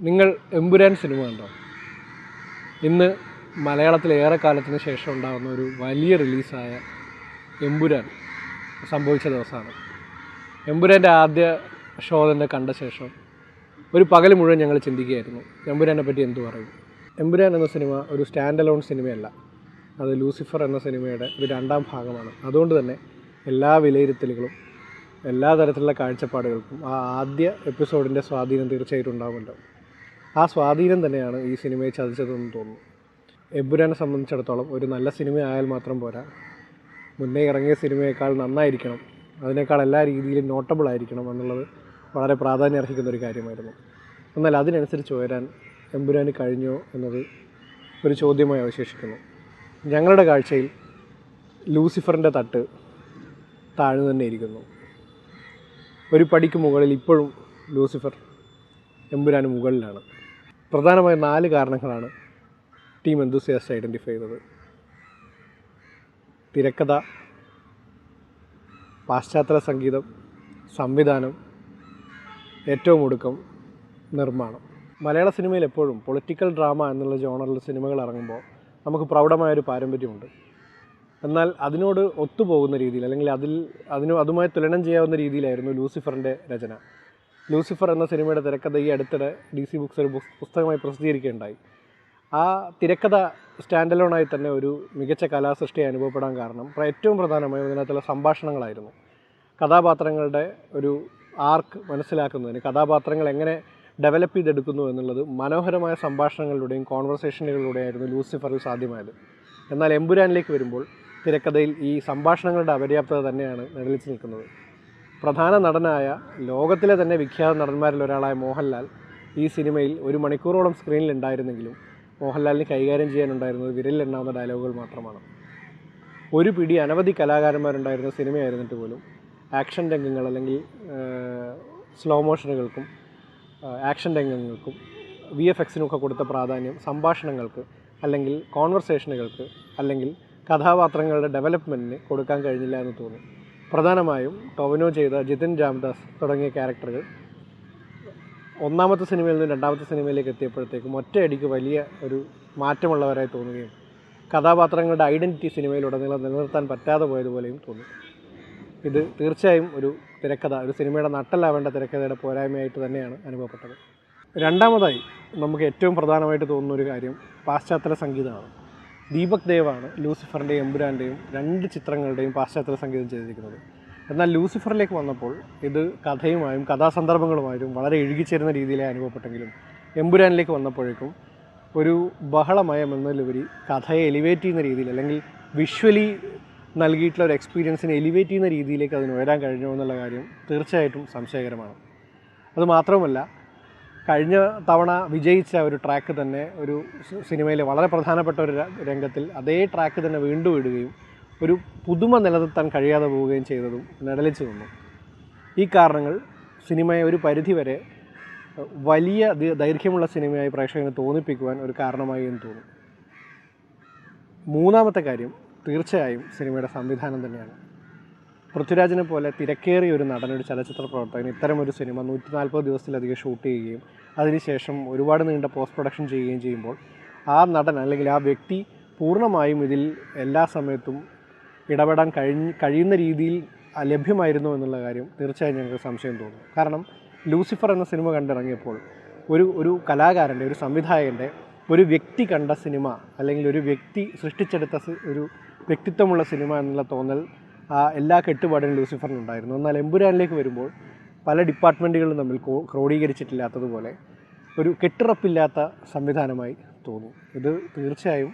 നിങ്ങൾ എമ്പുരാൻ സിനിമ കണ്ടോ? ഇന്ന് മലയാളത്തിൽ ഏറെ കാലത്തിന് ശേഷം ഉണ്ടാകുന്ന ഒരു വലിയ റിലീസായ എമ്പുരാൻ സംഭവിച്ച ദിവസമാണ്. എമ്പുരാൻ്റെ ആദ്യ ഷോ തന്നെ കണ്ട ശേഷം ഒരു പകൽ മുഴുവൻ ഞങ്ങൾ ചിന്തിക്കുകയായിരുന്നു, എമ്പുരാനെ പറ്റി എന്തു പറയും. എമ്പുരാൻ എന്ന സിനിമ ഒരു സ്റ്റാൻഡ് അലോൺ സിനിമയല്ല, അത് ലൂസിഫർ എന്ന സിനിമയുടെ ഒരു രണ്ടാം ഭാഗമാണ്. അതുകൊണ്ട് തന്നെ എല്ലാ വിലയിരുത്തലുകളും എല്ലാ തരത്തിലുള്ള കാഴ്ചപ്പാടുകൾക്കും ആ ആദ്യ എപ്പിസോഡിൻ്റെ സ്വാധീനം തീർച്ചയായിട്ടും ഉണ്ടാകുമല്ലോ. ആ സ്വാധീനം തന്നെയാണ് ഈ സിനിമയെ ചതിച്ചതെന്ന് തോന്നുന്നു. എമ്പുരാനെ സംബന്ധിച്ചിടത്തോളം ഒരു നല്ല സിനിമ ആയാൽ മാത്രം പോരാ, മുന്നേ ഇറങ്ങിയ സിനിമയേക്കാൾ നന്നായിരിക്കണം, അതിനേക്കാൾ എല്ലാ രീതിയിലും നോട്ടബിൾ ആയിരിക്കണം എന്നുള്ളത് വളരെ പ്രാധാന്യം അർഹിക്കുന്ന ഒരു കാര്യമായിരുന്നു. എന്നാൽ അതിനനുസരിച്ച് ഉയരാൻ എമ്പുരാന് കഴിഞ്ഞോ എന്നത് ഒരു ചോദ്യമായി അവശേഷിക്കുന്നു. ഞങ്ങളുടെ കാഴ്ചയിൽ ലൂസിഫറിൻ്റെ തട്ട് താഴ്ന്നു തന്നെ ഇരിക്കുന്നു. ഒരു പടിക്ക് മുകളിൽ ഇപ്പോഴും ലൂസിഫർ എമ്പുരാന് മുകളിലാണ്. പ്രധാനമായും 4 കാരണങ്ങളാണ് ടീം എന്തൂസിയാസ്റ്റ് ഐഡൻറ്റിഫൈ ചെയ്തത്. തിരക്കഥ, പാശ്ചാത്തല സംഗീതം, സംവിധാനം, ഏറ്റവും ഒടുക്കം നിർമ്മാണം. മലയാള സിനിമയിൽ എപ്പോഴും പൊളിറ്റിക്കൽ ഡ്രാമ എന്നുള്ള ജോണറിൽ സിനിമകൾ ഇറങ്ങുമ്പോൾ നമുക്ക് പ്രൗഢമായൊരു പാരമ്പര്യമുണ്ട്. എന്നാൽ അതിനോട് ഒത്തുപോകുന്ന രീതിയിൽ, അല്ലെങ്കിൽ അതുമായി തുലനം ചെയ്യാവുന്ന രീതിയിലായിരുന്നു ലൂസിഫറിൻ്റെ രചന. ലൂസിഫർ എന്ന സിനിമയുടെ തിരക്കഥ ഈ അടുത്തിടെ DC ബുക്സ് ഒരു പുസ്തകമായി പ്രസിദ്ധീകരിക്കുകയുണ്ടായി. ആ തിരക്കഥ സ്റ്റാൻഡ് അലോണായി തന്നെ ഒരു മികച്ച കലാസൃഷ്ടിയെ അനുഭവപ്പെടാൻ കാരണം ഏറ്റവും പ്രധാനമായും ഇതിനകത്തുള്ള സംഭാഷണങ്ങളായിരുന്നു. കഥാപാത്രങ്ങളുടെ ഒരു ആർക്ക് മനസ്സിലാക്കുന്നതിന്, കഥാപാത്രങ്ങൾ എങ്ങനെ ഡെവലപ്പ് ചെയ്തെടുക്കുന്നു എന്നുള്ളത് മനോഹരമായ സംഭാഷണങ്ങളിലൂടെയും കോൺവെർസേഷനുകളിലൂടെയായിരുന്നു ലൂസിഫറിൽ സാധ്യമായത്. എന്നാൽ എമ്പുരാനിലേക്ക് വരുമ്പോൾ തിരക്കഥയിൽ ഈ സംഭാഷണങ്ങളുടെ അപര്യാപ്തത തന്നെയാണ് നിഴലിച്ച് നിൽക്കുന്നത്. പ്രധാന നടനായ, ലോകത്തിലെ തന്നെ വിഖ്യാത നടന്മാരിൽ ഒരാളായ മോഹൻലാൽ ഈ സിനിമയിൽ 1 മണിക്കൂറോളം സ്ക്രീനിൽ ഉണ്ടായിരുന്നെങ്കിലും മോഹൻലാലിന് കൈകാര്യം ചെയ്യാനുണ്ടായിരുന്നത് വിരലിലെണ്ണാവുന്ന ഡയലോഗുകൾ മാത്രമാണ്. ഒരു പിടി അനവധി കലാകാരന്മാരുണ്ടായിരുന്ന സിനിമയായിരുന്നിട്ട് പോലും ആക്ഷൻ രംഗങ്ങൾ, അല്ലെങ്കിൽ സ്ലോ മോഷനുകൾക്കും ആക്ഷൻ രംഗങ്ങൾക്കും VFXനൊക്കെ കൊടുത്ത പ്രാധാന്യം സംഭാഷണങ്ങൾക്ക്, അല്ലെങ്കിൽ കോൺവെർസേഷനുകൾക്ക്, അല്ലെങ്കിൽ കഥാപാത്രങ്ങളുടെ ഡെവലപ്മെൻറ്റിന് കൊടുക്കാൻ കഴിഞ്ഞില്ല എന്ന് തോന്നി. പ്രധാനമായും ടൊവിനോ ചെയ്ത ജിതിൻ രാംദാസ് തുടങ്ങിയ ക്യാരക്ടറുകൾ ഒന്നാമത്തെ സിനിമയിൽ നിന്ന് രണ്ടാമത്തെ സിനിമയിലേക്ക് എത്തിയപ്പോഴത്തേക്കും ഒറ്റയടിക്ക് വലിയ ഒരു മാറ്റമുള്ളവരായി തോന്നുകയും കഥാപാത്രങ്ങളുടെ ഐഡൻറ്റിറ്റി സിനിമയിലുടനീളം നിലനിർത്താൻ പറ്റാതെ പോയതുപോലെയും തോന്നി. ഇത് തീർച്ചയായും ഒരു സിനിമയുടെ നട്ടലാവേണ്ട തിരക്കഥയുടെ പോരായ്മയായിട്ട് തന്നെയാണ് അനുഭവപ്പെട്ടത്. രണ്ടാമതായി നമുക്ക് ഏറ്റവും പ്രധാനമായിട്ട് തോന്നുന്ന ഒരു കാര്യം പാശ്ചാത്തല സംഗീതമാണ്. ദീപക് ദേവാണ് ലൂസിഫറിൻ്റെയും എമ്പുരാൻ്റെയും 2 ചിത്രങ്ങളുടെയും പാശ്ചാത്തല സംഗീതം ചെയ്തിരിക്കുന്നത്. എന്നാൽ ലൂസിഫറിലേക്ക് വന്നപ്പോൾ ഇത് കഥയുമായും കഥാസന്ദർഭങ്ങളുമായും വളരെ ഇഴുകിച്ചേരുന്ന രീതിയിലേ അനുഭവപ്പെട്ടെങ്കിലും എമ്പുരാനിലേക്ക് വന്നപ്പോഴേക്കും ഒരു ബഹളമയം എന്നതിലുപരി കഥയെ എലിവേറ്റ് ചെയ്യുന്ന രീതിയിൽ, അല്ലെങ്കിൽ വിഷ്വലി നൽകിയിട്ടുള്ള ഒരു എക്സ്പീരിയൻസിനെ എലിവേറ്റ് ചെയ്യുന്ന രീതിയിലേക്ക് അതിന് ഉയരാൻ കഴിഞ്ഞോ എന്നുള്ള കാര്യം തീർച്ചയായിട്ടും സംശയകരമാണ്. അതുമാത്രമല്ല, കഴിഞ്ഞ തവണ വിജയിച്ച ഒരു ട്രാക്ക് തന്നെ ഒരു സിനിമയിലെ വളരെ പ്രധാനപ്പെട്ട ഒരു രംഗത്തിൽ അതേ ട്രാക്ക് തന്നെ വീണ്ടും ഇടുകയും ഒരു പുതുമ നിലനിർത്താൻ കഴിയാതെ പോവുകയും ചെയ്തതും നിഴലിച്ചു നിന്നു. ഈ കാരണങ്ങൾ സിനിമയെ ഒരു പരിധിവരെ വലിയ ദൈർഘ്യമുള്ള സിനിമയായി പ്രേക്ഷകന് തോന്നിപ്പിക്കുവാൻ ഒരു കാരണമായി എന്ന് തോന്നുന്നു. മൂന്നാമത്തെ കാര്യം തീർച്ചയായും സിനിമയുടെ സംവിധാനം തന്നെയാണ്. പൃഥ്വിരാജിനെ പോലെ തിരക്കേറിയ ഒരു നടൻ, ഒരു ചലച്ചിത്ര പ്രവർത്തകൻ ഇത്തരമൊരു സിനിമ 140 ദിവസത്തിലധികം ഷൂട്ട് ചെയ്യുകയും അതിനുശേഷം ഒരുപാട് നീണ്ട പോസ്റ്റ് പ്രൊഡക്ഷൻ ചെയ്യുകയും ചെയ്യുമ്പോൾ ആ നടൻ, അല്ലെങ്കിൽ ആ വ്യക്തി പൂർണ്ണമായും ഇതിൽ എല്ലാ സമയത്തും ഇടപെടാൻ കഴിയുന്ന രീതിയിൽ ലഭ്യമായിരുന്നു എന്നുള്ള കാര്യം തീർച്ചയായും ഞങ്ങൾക്ക് സംശയം തോന്നുന്നു. കാരണം ലൂസിഫർ എന്ന സിനിമ കണ്ടിറങ്ങിയപ്പോൾ ഒരു കലാകാരൻ്റെ, ഒരു സംവിധായകൻ്റെ, ഒരു വ്യക്തി കണ്ട സിനിമ, അല്ലെങ്കിൽ ഒരു വ്യക്തി സൃഷ്ടിച്ചെടുത്ത ഒരു വ്യക്തിത്വമുള്ള സിനിമ എന്നുള്ള തോന്നൽ എല്ലാ കെട്ടുപാടും ലൂസിഫറിനുണ്ടായിരുന്നു. എന്നാൽ എമ്പുരാനിലേക്ക് വരുമ്പോൾ പല ഡിപ്പാർട്ട്മെൻറ്റുകളും തമ്മിൽ ക്രോഡീകരിച്ചിട്ടില്ലാത്തതുപോലെ ഒരു കെട്ടുറപ്പില്ലാത്ത സംവിധാനമായി തോന്നി. ഇത് തീർച്ചയായും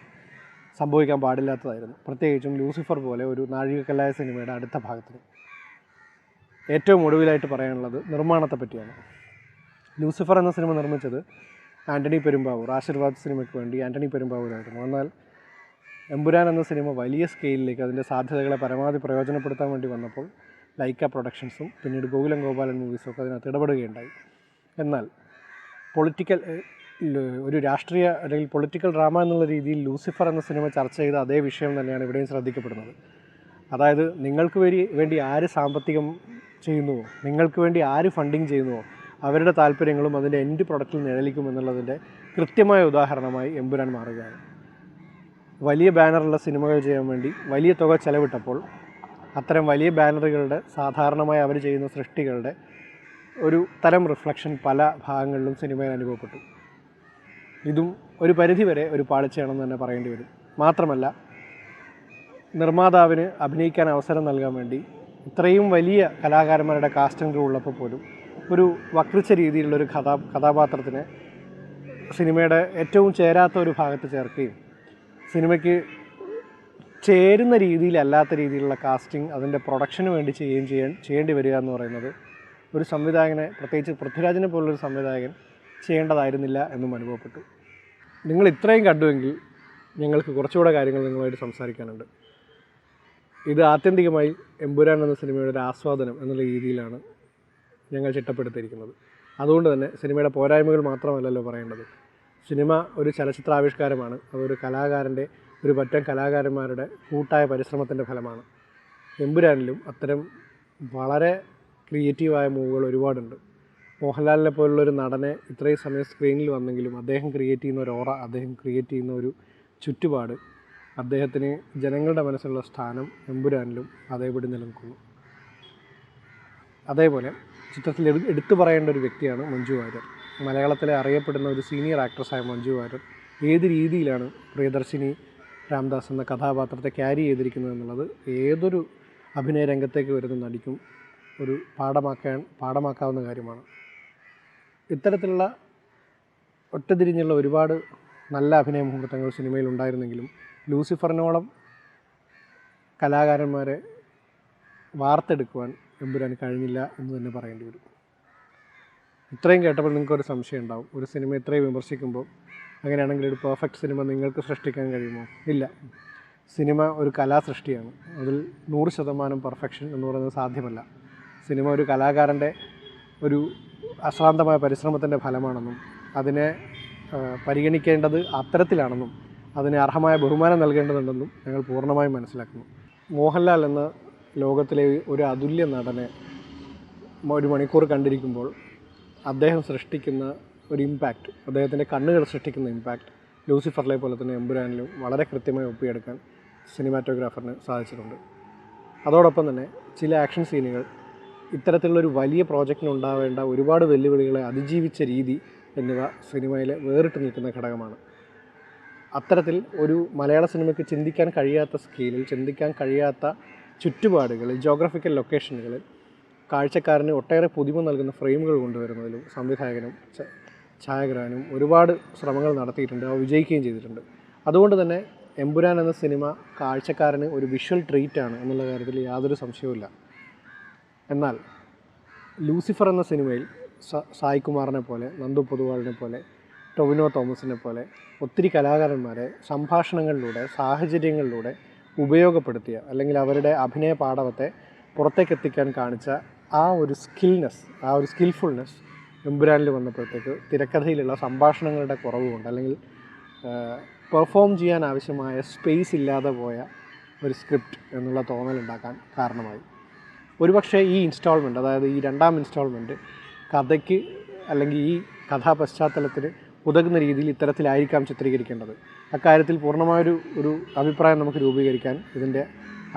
സംഭവിക്കാൻ പാടില്ലാത്തതായിരുന്നു, പ്രത്യേകിച്ചും ലൂസിഫർ പോലെ ഒരു നാഴികക്കല്ലായ സിനിമയുടെ അടുത്ത ഭാഗത്തിന്. ഏറ്റവും ഒടുവിലായിട്ട് പറയാനുള്ളത് നിർമ്മാണത്തെ പറ്റിയാണ്. ലൂസിഫർ എന്ന സിനിമ നിർമ്മിച്ചത് ആൻ്റണി പെരുമ്പാവൂർ, ആശീർവാദ് സിനിമയ്ക്ക് വേണ്ടി ആൻ്റണി പെരുമ്പാവൂരായിരുന്നു. എന്നാൽ എമ്പുരാൻ എന്ന സിനിമ വലിയ സ്കെയിലിലേക്ക് അതിൻ്റെ സാധ്യതകളെ പരമാവധി പ്രയോജനപ്പെടുത്താൻ വേണ്ടി വന്നപ്പോൾ ലൈക്ക പ്രൊഡക്ഷൻസും പിന്നീട് ഗോകുലം ഗോപാലൻ മൂവീസും ഒക്കെ അതിനകത്ത് ഇടപെടുകയുണ്ടായി. എന്നാൽ ഒരു രാഷ്ട്രീയ, അല്ലെങ്കിൽ പൊളിറ്റിക്കൽ ഡ്രാമ എന്നുള്ള രീതിയിൽ ലൂസിഫർ എന്ന സിനിമ ചർച്ച ചെയ്ത അതേ വിഷയം തന്നെയാണ് ഇവിടെയും ശ്രദ്ധിക്കപ്പെടുന്നത്. അതായത് നിങ്ങൾക്ക് വേണ്ടി ആര് സാമ്പത്തികം ചെയ്യുന്നുവോ, നിങ്ങൾക്ക് വേണ്ടി ആര് ഫണ്ടിങ് ചെയ്യുന്നുവോ, അവരുടെ താല്പര്യങ്ങളും അതിൻ്റെ എൻഡ് പ്രൊഡക്റ്റിൽ നിഴലിക്കും എന്നുള്ളതിൻ്റെ കൃത്യമായ ഉദാഹരണമായി എമ്പുരാൻ മാറുകയാണ്. വലിയ ബാനറുള്ള സിനിമകൾ ചെയ്യാൻ വേണ്ടി വലിയ തുക ചെലവിട്ടപ്പോൾ അത്തരം വലിയ ബാനറുകളുടെ സാധാരണമായി അവർ ചെയ്യുന്ന സൃഷ്ടികളുടെ ഒരു തരം റിഫ്ലക്ഷൻ പല ഭാഗങ്ങളിലും സിനിമയിൽ അനുഭവപ്പെട്ടു. ഇതും ഒരു പരിധിവരെ ഒരു പാളിച്ചയാണെന്ന് തന്നെ പറയേണ്ടി വരും. മാത്രമല്ല, നിർമ്മാതാവിന് അഭിനയിക്കാൻ അവസരം നൽകാൻ വേണ്ടി ഇത്രയും വലിയ കലാകാരന്മാരുടെ കാസ്റ്റിംഗ് ക്രൂ ഉള്ളപ്പോൾ പോലും ഒരു വക്രിച്ച രീതിയിലുള്ളൊരു കഥാപാത്രത്തിനെ സിനിമയുടെ ഏറ്റവും ചേരാത്ത ഒരു ഭാഗത്ത് ചേർക്കുകയും സിനിമയ്ക്ക് ചേരുന്ന രീതിയിലല്ലാത്ത രീതിയിലുള്ള കാസ്റ്റിംഗ് അതിൻ്റെ പ്രൊഡക്ഷന് വേണ്ടി ചെയ്യേണ്ടി വരിക എന്ന് പറയുന്നത് ഒരു സംവിധായകനെ, പ്രത്യേകിച്ച് പൃഥ്വിരാജിനെ പോലുള്ളൊരു സംവിധായകൻ ചെയ്യേണ്ടതായിരുന്നില്ല എന്നും അനുഭവപ്പെട്ടു. നിങ്ങൾ ഇത്രയും കണ്ടുവെങ്കിൽ ഞങ്ങൾക്ക് കുറച്ചുകൂടെ കാര്യങ്ങൾ നിങ്ങളുമായിട്ട് സംസാരിക്കാനുണ്ട്. ഇത് ആത്യന്തികമായി എമ്പുരാൻ എന്ന സിനിമയുടെ ഒരു ആസ്വാദനം എന്നുള്ള രീതിയിലാണ് ഞങ്ങൾ ചിട്ടപ്പെടുത്തിയിരിക്കുന്നത്. അതുകൊണ്ട് തന്നെ സിനിമയുടെ പോരായ്മകൾ മാത്രമല്ലല്ലോ പറയേണ്ടത്. സിനിമ ഒരു ചലച്ചിത്രാവിഷ്കാരമാണ്. അതൊരു കലാകാരൻ്റെ, ഒരു പറ്റം കലാകാരന്മാരുടെ കൂട്ടായ പരിശ്രമത്തിൻ്റെ ഫലമാണ്. എമ്പുരാനിലും അത്തരം വളരെ ക്രിയേറ്റീവായ മൂവുകൾ ഒരുപാടുണ്ട്. മോഹൻലാലിനെ പോലുള്ളൊരു നടനെ ഇത്രയും സമയം സ്ക്രീനിൽ വന്നെങ്കിലും അദ്ദേഹം ക്രിയേറ്റ് ചെയ്യുന്ന ഒരു ഓറ, അദ്ദേഹം ക്രിയേറ്റ് ചെയ്യുന്ന ഒരു ചുറ്റുപാട്, അദ്ദേഹത്തിന് ജനങ്ങളുടെ മനസ്സിലുള്ള സ്ഥാനം എമ്പുരാനിലും അതേപടി നിലനിൽക്കുന്നു. അതേപോലെ ചിത്രത്തിൽ എടുത്തു പറയേണ്ട ഒരു വ്യക്തിയാണ് മഞ്ജു വാര്യർ. മലയാളത്തിലെ അറിയപ്പെടുന്ന ഒരു സീനിയർ ആക്ട്രസ്സായ മഞ്ജു വാര്യർ ഏത് രീതിയിലാണ് പ്രിയദർശിനി രാംദാസ് എന്ന കഥാപാത്രത്തെ ക്യാരി ചെയ്തിരിക്കുന്നത് എന്നുള്ളത് ഏതൊരു അഭിനയ രംഗത്തേക്ക് വരുന്ന നടിക്കും ഒരു പാഠമാക്കാവുന്ന കാര്യമാണ്. ഇത്തരത്തിലുള്ള ഒറ്റതിരിഞ്ഞുള്ള ഒരുപാട് നല്ല അഭിനയ മുഹൂർത്തങ്ങൾ സിനിമയിൽ ഉണ്ടായിരുന്നെങ്കിലും ലൂസിഫറിനോളം കലാകാരന്മാരെ വാർത്തെടുക്കുവാൻ എമ്പുരാന് കഴിഞ്ഞില്ല എന്ന് തന്നെ പറയേണ്ടി വരും. ഇത്രയും കേട്ടപ്പോൾ നിങ്ങൾക്കൊരു സംശയം ഉണ്ടാവും, ഒരു സിനിമ ഇത്രയും വിമർശിക്കുമ്പോൾ അങ്ങനെയാണെങ്കിൽ ഒരു പെർഫെക്റ്റ് സിനിമ നിങ്ങൾക്ക് സൃഷ്ടിക്കാൻ കഴിയുമോ? ഇല്ല. സിനിമ ഒരു കലാസൃഷ്ടിയാണ്. അതിൽ 100% പെർഫെക്ഷൻ എന്ന് പറയുന്നത് സാധ്യമല്ല. സിനിമ ഒരു കലാകാരൻ്റെ ഒരു അശ്രാന്തമായ പരിശ്രമത്തിൻ്റെ ഫലമാണെന്നും അതിനെ പരിഗണിക്കേണ്ടത് അത്തരത്തിലാണെന്നും അതിന് അർഹമായ ബഹുമാനം നൽകേണ്ടതുണ്ടെന്നും ഞങ്ങൾ പൂർണ്ണമായും മനസ്സിലാക്കുന്നു. മോഹൻലാൽ എന്ന ലോകത്തിലെ ഒരു അതുല്യ നടനെ ഒരു മണിക്കൂർ കണ്ടിരിക്കുമ്പോൾ അദ്ദേഹം സൃഷ്ടിക്കുന്ന ഒരു ഇമ്പാക്റ്റ്, അദ്ദേഹത്തിൻ്റെ കണ്ണുകൾ സൃഷ്ടിക്കുന്ന ഇമ്പാക്റ്റ് ലൂസിഫറിലെ പോലെ തന്നെ എമ്പുരാനിലും വളരെ കൃത്യമായി ഒപ്പിയെടുക്കാൻ സിനിമാറ്റോഗ്രാഫറിന് സാധിച്ചിട്ടുണ്ട്. അതോടൊപ്പം തന്നെ ചില ആക്ഷൻ സീനുകൾ ഇത്തരത്തിലുള്ളൊരു വലിയ പ്രോജക്റ്റിനുണ്ടാവേണ്ട ഒരുപാട് വെല്ലുവിളികളെ അതിജീവിച്ച രീതി എന്നിവ സിനിമയിലെ വേറിട്ട് നിൽക്കുന്ന ഘടകമാണ്. അത്തരത്തിൽ ഒരു മലയാള സിനിമയ്ക്ക് ചിന്തിക്കാൻ കഴിയാത്ത സ്കെയിലിൽ, ചിന്തിക്കാൻ കഴിയാത്ത ചുറ്റുപാടുകളിൽ, ജോഗ്രഫിക്കൽ ലൊക്കേഷനുകളിൽ കാഴ്ചക്കാരന് ഒട്ടേറെ പുതുമ നൽകുന്ന ഫ്രെയിമുകൾ കൊണ്ടുവരുന്നതിലും സംവിധായകനും ഛായാഗ്രഹനും ഒരുപാട് ശ്രമങ്ങൾ നടത്തിയിട്ടുണ്ട്. അവ വിജയിക്കുകയും ചെയ്തിട്ടുണ്ട്. അതുകൊണ്ട് തന്നെ എമ്പുരാൻ എന്ന സിനിമ കാഴ്ചക്കാരന് ഒരു വിഷ്വൽ ട്രീറ്റാണ് എന്നുള്ള കാര്യത്തിൽ യാതൊരു സംശയവുമില്ല. എന്നാൽ ലൂസിഫർ എന്ന സിനിമയിൽ സായ് കുമാറിനെ പോലെ, നന്ദു പൊതുവാളിനെ പോലെ, ടൊവിനോ തോമസിനെ പോലെ ഒത്തിരി കലാകാരന്മാരെ സംഭാഷണങ്ങളിലൂടെ, സാഹചര്യങ്ങളിലൂടെ ഉപയോഗപ്പെടുത്തിയ, അല്ലെങ്കിൽ അവരുടെ അഭിനയ പാടവത്തെ പുറത്തേക്കെത്തിക്കാൻ കാണിച്ച ആ ഒരു സ്കിൽഫുൾനെസ് എമ്പുരാനിൽ വന്നപ്പോഴത്തേക്ക് തിരക്കഥയിലുള്ള സംഭാഷണങ്ങളുടെ കുറവുകൊണ്ട്, അല്ലെങ്കിൽ പെർഫോം ചെയ്യാൻ ആവശ്യമായ സ്പേസ് ഇല്ലാതെ പോയ ഒരു സ്ക്രിപ്റ്റ് എന്നുള്ള തോന്നലുണ്ടാക്കാൻ കാരണമായി. ഒരുപക്ഷെ ഈ ഇൻസ്റ്റാൾമെൻറ്റ്, അതായത് ഈ 2ാം ഇൻസ്റ്റാൾമെൻറ്റ് കഥയ്ക്ക് അല്ലെങ്കിൽ ഈ കഥാപശ്ചാത്തലത്തിന് ഉതകുന്ന രീതിയിൽ ഇത്തരത്തിലായിരിക്കാം ചിത്രീകരിക്കേണ്ടത്. അക്കാര്യത്തിൽ പൂർണ്ണമായൊരു അഭിപ്രായം നമുക്ക് രൂപീകരിക്കാൻ ഇതിൻ്റെ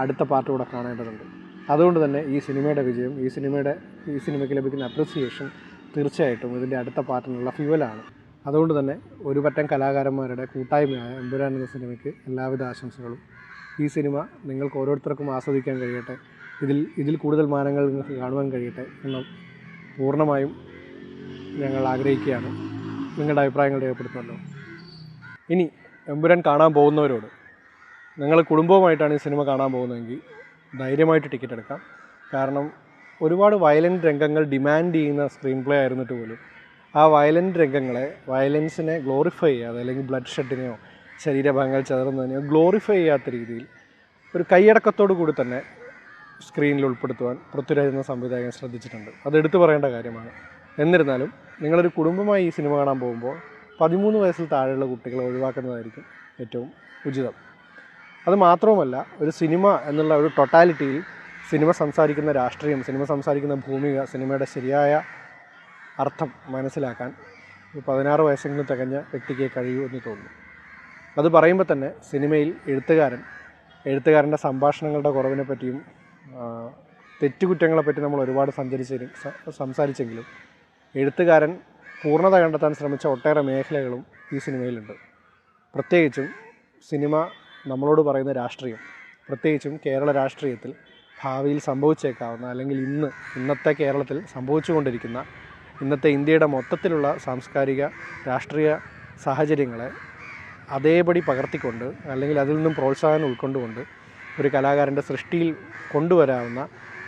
അടുത്ത പാർട്ടൂടെ കാണേണ്ടതുണ്ട്. അതുകൊണ്ട് തന്നെ ഈ സിനിമയുടെ വിജയം, ഈ സിനിമയ്ക്ക് ലഭിക്കുന്ന അപ്രിസിയേഷൻ തീർച്ചയായിട്ടും ഇതിൻ്റെ അടുത്ത പാർട്ടിനുള്ള ഫ്യൂവലാണ്. അതുകൊണ്ട് തന്നെ ഒരു പറ്റം കലാകാരന്മാരുടെ കൂട്ടായ്മയായ എമ്പുരാൻ എന്ന സിനിമയ്ക്ക് എല്ലാവിധ ആശംസകളും. ഈ സിനിമ നിങ്ങൾക്ക് ഓരോരുത്തർക്കും ആസ്വദിക്കാൻ കഴിയട്ടെ, ഇതിൽ കൂടുതൽ മാനങ്ങൾ നിങ്ങൾക്ക് കാണുവാൻ കഴിയട്ടെ എന്ന് പൂർണ്ണമായും ഞങ്ങൾ ആഗ്രഹിക്കുകയാണ്. നിങ്ങളുടെ അഭിപ്രായങ്ങൾ രേഖപ്പെടുത്തുമല്ലോ. ഇനി എമ്പുരാൻ കാണാൻ പോകുന്നവരോട്, നിങ്ങൾ കുടുംബവുമായിട്ടാണ് ഈ സിനിമ കാണാൻ പോകുന്നതെങ്കിൽ ധൈര്യമായിട്ട് ടിക്കറ്റ് എടുക്കാം. കാരണം ഒരുപാട് വയലൻ്റ് രംഗങ്ങൾ ഡിമാൻഡ് ചെയ്യുന്ന സ്ക്രീൻ പ്ലേ ആയിരുന്നിട്ട് പോലും ആ വയലൻസിനെ ഗ്ലോറിഫൈ ചെയ്യാതെ, അല്ലെങ്കിൽ ബ്ലഡ് ഷെഡിനെയോ ശരീരഭാഗങ്ങൾ ചെതറുന്നതിനെയോ ഗ്ലോറിഫൈ ചെയ്യാത്ത രീതിയിൽ ഒരു കൈയടക്കത്തോടു കൂടി തന്നെ സ്ക്രീനിൽ ഉൾപ്പെടുത്തുവാൻ പൃഥ്വിരാജ് എന്ന സംവിധായകൻ ശ്രദ്ധിച്ചിട്ടുണ്ട്. അത് എടുത്തു പറയേണ്ട കാര്യമാണ്. എന്നിരുന്നാലും നിങ്ങളൊരു കുടുംബമായി ഈ സിനിമ കാണാൻ പോകുമ്പോൾ 13 വയസ്സിൽ താഴെയുള്ള കുട്ടികളെ ഒഴിവാക്കുന്നതായിരിക്കും ഏറ്റവും ഉചിതം. അത് മാത്രവുമല്ല, ഒരു സിനിമ എന്നുള്ള ഒരു ടോട്ടാലിറ്റിയിൽ സിനിമ സംസാരിക്കുന്ന രാഷ്ട്രീയം, സിനിമ സംസാരിക്കുന്ന ഭൂമിക, സിനിമയുടെ ശരിയായ അർത്ഥം മനസ്സിലാക്കാൻ 16 വയസ്സെങ്കിലും തികഞ്ഞ വ്യക്തിക്ക് കഴിയൂ എന്ന് തോന്നുന്നു. അത് പറയുമ്പോൾ തന്നെ സിനിമയിൽ എഴുത്തുകാരൻ്റെ സംഭാഷണങ്ങളുടെ കുറവിനെ പറ്റിയും തെറ്റുകുറ്റങ്ങളെപ്പറ്റി നമ്മൾ ഒരുപാട് സംസാരിച്ചെങ്കിലും എഴുത്തുകാരൻ പൂർണ്ണത കണ്ടെത്താൻ ശ്രമിച്ച ഒട്ടേറെ മേഖലകളും ഈ സിനിമയിലുണ്ട്. പ്രത്യേകിച്ചും സിനിമ നമ്മളോട് പറയുന്ന രാഷ്ട്രീയം, പ്രത്യേകിച്ചും കേരള രാഷ്ട്രീയത്തിൽ ഭാവിയിൽ സംഭവിച്ചേക്കാവുന്ന അല്ലെങ്കിൽ ഇന്നത്തെ കേരളത്തിൽ സംഭവിച്ചുകൊണ്ടിരിക്കുന്ന ഇന്നത്തെ ഇന്ത്യയുടെ മൊത്തത്തിലുള്ള സാംസ്കാരിക രാഷ്ട്രീയ സാഹചര്യങ്ങളെ അതേപടി പകർത്തിക്കൊണ്ട് അല്ലെങ്കിൽ അതിൽ നിന്നും പ്രോത്സാഹനം ഉൾക്കൊണ്ടുകൊണ്ട് ഒരു കലാകാരൻ്റെ സൃഷ്ടിയിൽ കൊണ്ടുവരാവുന്ന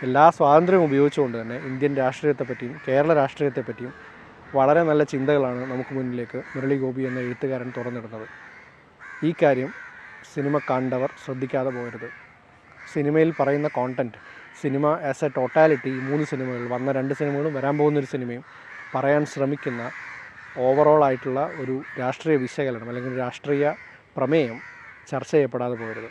എല്ലാ സ്വാതന്ത്ര്യവും ഉപയോഗിച്ചുകൊണ്ട് തന്നെ ഇന്ത്യൻ രാഷ്ട്രീയത്തെപ്പറ്റിയും കേരള രാഷ്ട്രീയത്തെപ്പറ്റിയും വളരെ നല്ല ചിന്തകളാണ് നമുക്ക് മുന്നിലേക്ക് മുരളി ഗോപി എന്ന എഴുത്തുകാരൻ തുറന്നിടുന്നത്. ഈ കാര്യം സിനിമ കണ്ടവർ ശ്രദ്ധിക്കാതെ പോകരുത്. സിനിമയിൽ പറയുന്ന content, cinema as A totality, 3 സിനിമകൾ, വന്ന 2 സിനിമകളും വരാൻ പോകുന്നൊരു സിനിമയും പറയാൻ ശ്രമിക്കുന്ന ഓവറോൾ ആയിട്ടുള്ള ഒരു രാഷ്ട്രീയ വിശകലനം അല്ലെങ്കിൽ രാഷ്ട്രീയ പ്രമേയം ചർച്ച ചെയ്യപ്പെടാതെ പോകരുത്.